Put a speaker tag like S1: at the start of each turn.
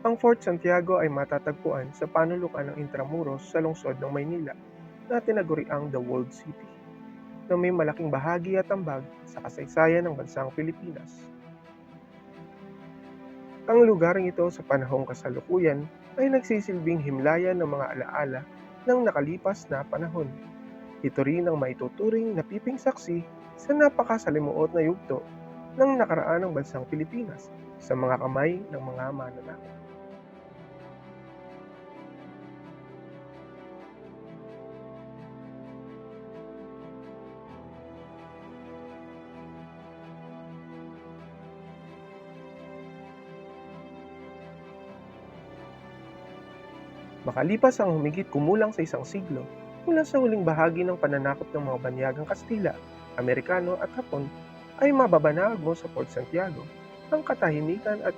S1: Ang Fort Santiago ay matatagpuan sa panulukan ng Intramuros sa lungsod ng Maynila na tinaguriang The Walled City, na may malaking bahagi at ambag sa kasaysayan ng bansang Pilipinas. Ang lugaring ito sa panahong kasalukuyan ay nagsisilbing himlayan ng mga alaala ng nakalipas na panahon. Ito rin ang maituturing na piping saksi sa napakasalimuot na yugto ng nakaraan ng bansang Pilipinas sa mga kamay ng mga mananakop. Makalipas ang humigit kumulang sa isang siglo mula sa huling bahagi ng pananakop ng mga banyagang Kastila, Amerikano at Hapon, ay mababanag mo sa Fort Santiago ang katahimikan at